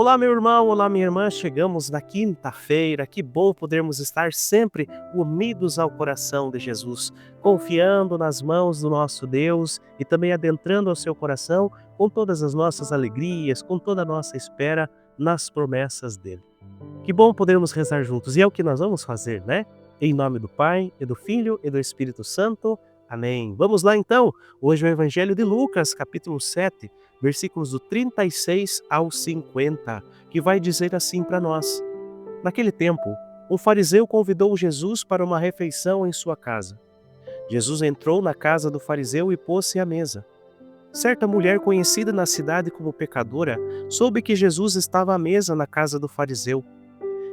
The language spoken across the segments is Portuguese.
Olá, meu irmão, olá, minha irmã. Chegamos na quinta-feira. Que bom podermos estar sempre unidos ao coração de Jesus, confiando nas mãos do nosso Deus e também adentrando ao seu coração com todas as nossas alegrias, com toda a nossa espera nas promessas dele. Que bom podermos rezar juntos e é o que nós vamos fazer, né? Em nome do Pai, e do Filho e do Espírito Santo. Amém. Vamos lá então. Hoje é o Evangelho de Lucas, capítulo 7, versículos do 36 ao 50, que vai dizer assim para nós: Naquele tempo, um fariseu convidou Jesus para uma refeição em sua casa. Jesus entrou na casa do fariseu e pôs-se à mesa. Certa mulher conhecida na cidade como pecadora soube que Jesus estava à mesa na casa do fariseu.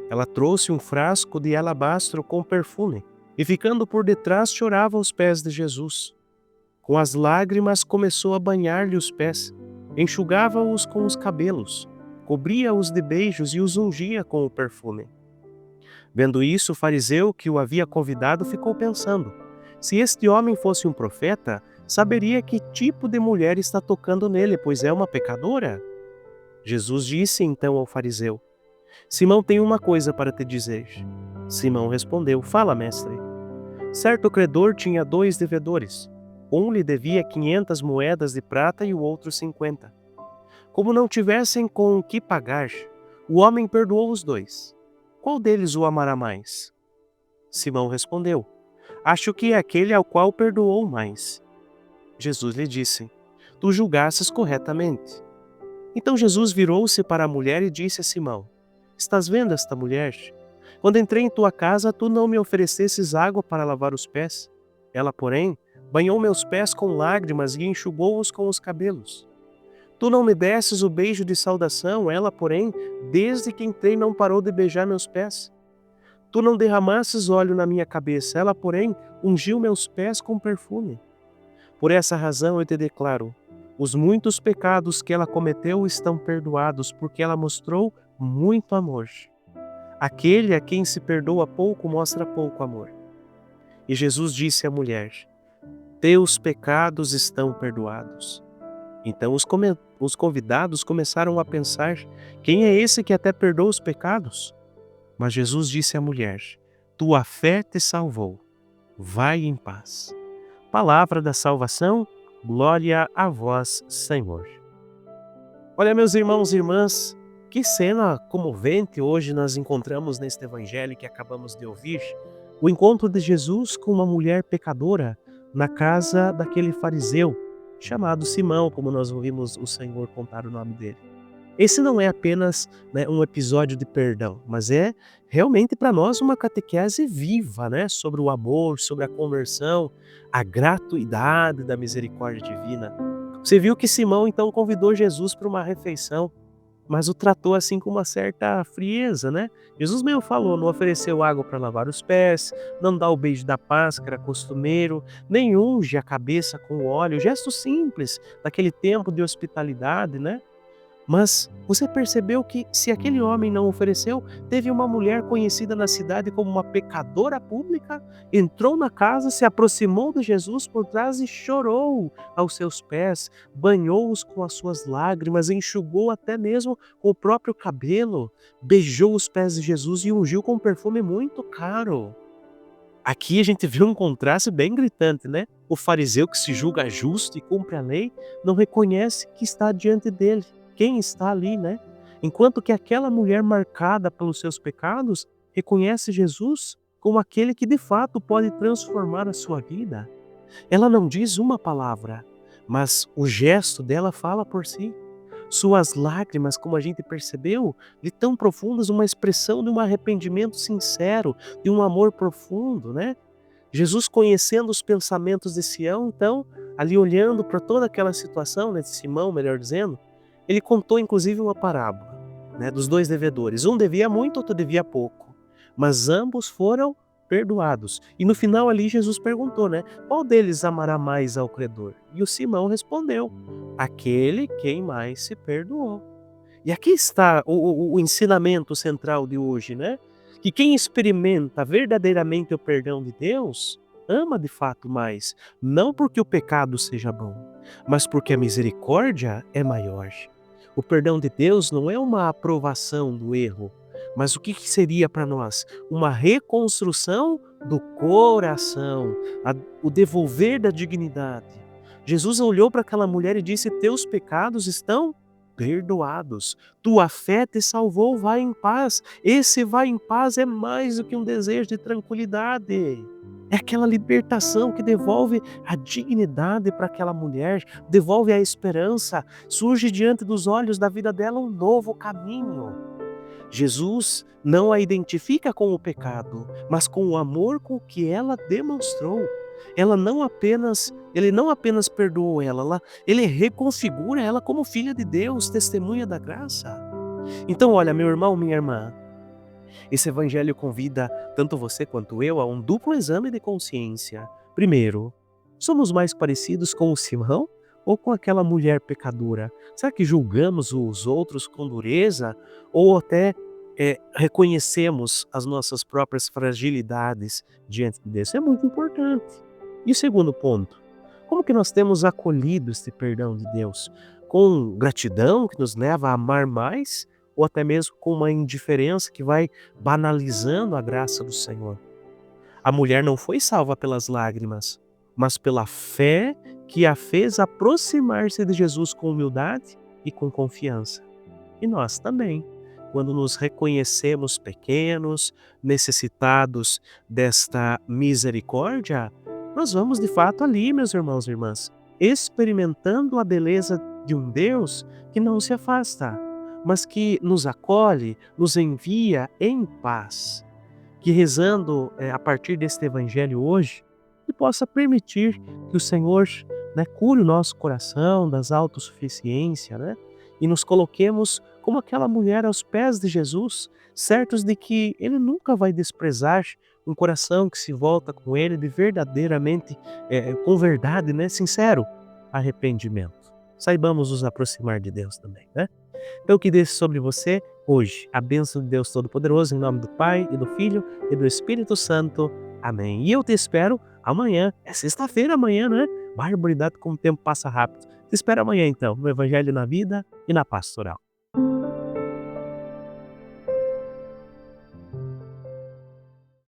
Ela trouxe um frasco de alabastro com perfume e, ficando por detrás, chorava aos pés de Jesus. Com as lágrimas, começou a banhar-lhe os pés, enxugava-os com os cabelos, cobria-os de beijos e os ungia com o perfume. Vendo isso, o fariseu que o havia convidado ficou pensando: se este homem fosse um profeta, saberia que tipo de mulher está tocando nele, pois é uma pecadora. Jesus disse então ao fariseu: Simão tem uma coisa para te dizer. Simão respondeu: Fala, mestre. Certo credor tinha 2 devedores. Um lhe devia 500 moedas de prata e o outro 50. Como não tivessem com o que pagar, o homem perdoou os 2. Qual deles o amará mais? Simão respondeu: Acho que é aquele ao qual perdoou mais. Jesus lhe disse: Tu julgastes corretamente. Então Jesus virou-se para a mulher e disse a Simão: Estás vendo esta mulher? Quando entrei em tua casa, tu não me oferecesses água para lavar os pés. Ela, porém, banhou meus pés com lágrimas e enxugou-os com os cabelos. Tu não me desses o beijo de saudação. Ela, porém, desde que entrei não parou de beijar meus pés. Tu não derramasses óleo na minha cabeça. Ela, porém, ungiu meus pés com perfume. Por essa razão eu te declaro: os muitos pecados que ela cometeu estão perdoados, porque ela mostrou muito amor. Aquele a quem se perdoa pouco mostra pouco amor. E Jesus disse à mulher: Teus pecados estão perdoados. Então os convidados começaram a pensar: quem é esse que até perdoa os pecados? Mas Jesus disse à mulher: Tua fé te salvou. Vai em paz. Palavra da salvação, glória a vós, Senhor. Olha, meus irmãos e irmãs, que cena comovente hoje nós encontramos neste evangelho que acabamos de ouvir. O encontro de Jesus com uma mulher pecadora na casa daquele fariseu, chamado Simão, como nós ouvimos o Senhor contar o nome dele. Esse não é apenas, né, um episódio de perdão, mas é realmente para nós uma catequese viva, né, sobre o amor, sobre a conversão, a gratuidade da misericórdia divina. Você viu que Simão então convidou Jesus para uma refeição, mas o tratou assim com uma certa frieza, né? Jesus mesmo falou, não ofereceu água para lavar os pés, não dá o beijo da paz, que era costumeiro, nem unge a cabeça com óleo, gesto simples daquele tempo de hospitalidade, né? Mas você percebeu que, se aquele homem não ofereceu, teve uma mulher conhecida na cidade como uma pecadora pública, entrou na casa, se aproximou de Jesus por trás e chorou aos seus pés, banhou-os com as suas lágrimas, enxugou até mesmo com o próprio cabelo, beijou os pés de Jesus e ungiu com um perfume muito caro. Aqui a gente vê um contraste bem gritante, né? O fariseu que se julga justo e cumpre a lei, não reconhece que está diante dele, quem está ali, né? Enquanto que aquela mulher marcada pelos seus pecados reconhece Jesus como aquele que de fato pode transformar a sua vida. Ela não diz uma palavra, mas o gesto dela fala por si. Suas lágrimas, como a gente percebeu, de tão profundas, uma expressão de um arrependimento sincero, de um amor profundo, né? Jesus, conhecendo os pensamentos de Sião, então, ali olhando para toda aquela situação, né, de Simão, melhor dizendo, ele contou inclusive uma parábola, né, dos 2 devedores. Um devia muito, outro devia pouco, mas ambos foram perdoados. E no final ali Jesus perguntou, né, qual deles amará mais ao credor? E o Simão respondeu: aquele quem mais se perdoou. E aqui está o ensinamento central de hoje, né? Que quem experimenta verdadeiramente o perdão de Deus, ama de fato mais, não porque o pecado seja bom, mas porque a misericórdia é maior. O perdão de Deus não é uma aprovação do erro, mas o que que seria para nós? Uma reconstrução do coração, o devolver da dignidade. Jesus olhou para aquela mulher e disse: teus pecados estão perdoados. Tua fé te salvou, vai em paz. Esse vai em paz é mais do que um desejo de tranquilidade. É aquela libertação que devolve a dignidade para aquela mulher, devolve a esperança, surge diante dos olhos da vida dela um novo caminho. Jesus não a identifica com o pecado, mas com o amor com que ela demonstrou. Ele não apenas perdoou ela, ele reconfigura ela como filha de Deus, testemunha da graça. Então, olha, meu irmão, minha irmã, esse evangelho convida tanto você quanto eu a um duplo exame de consciência. Primeiro, somos mais parecidos com o Simão ou com aquela mulher pecadora? Será que julgamos os outros com dureza ou até reconhecemos as nossas próprias fragilidades diante de Deus? Isso é muito importante. E o segundo ponto, como que nós temos acolhido esse perdão de Deus? Com gratidão que nos leva a amar mais ou até mesmo com uma indiferença que vai banalizando a graça do Senhor? A mulher não foi salva pelas lágrimas, mas pela fé que a fez aproximar-se de Jesus com humildade e com confiança. E nós também, quando nos reconhecemos pequenos, necessitados desta misericórdia, nós vamos de fato ali, meus irmãos e irmãs, experimentando a beleza de um Deus que não se afasta, mas que nos acolhe, nos envia em paz. Que rezando a partir deste evangelho hoje, que possa permitir que o Senhor, né, cure o nosso coração das autossuficiência, né, e nos coloquemos como aquela mulher aos pés de Jesus, certos de que Ele nunca vai desprezar um coração que se volta com Ele de verdadeiramente, com verdade, né, sincero arrependimento. Saibamos nos aproximar de Deus também, né? Então que desça sobre você hoje a bênção de Deus Todo-Poderoso, em nome do Pai, e do Filho, e do Espírito Santo. Amém. E eu te espero amanhã. É sexta-feira amanhã, né? Barbaridade como o tempo passa rápido. Te espero amanhã então, no Evangelho na Vida e na Pastoral.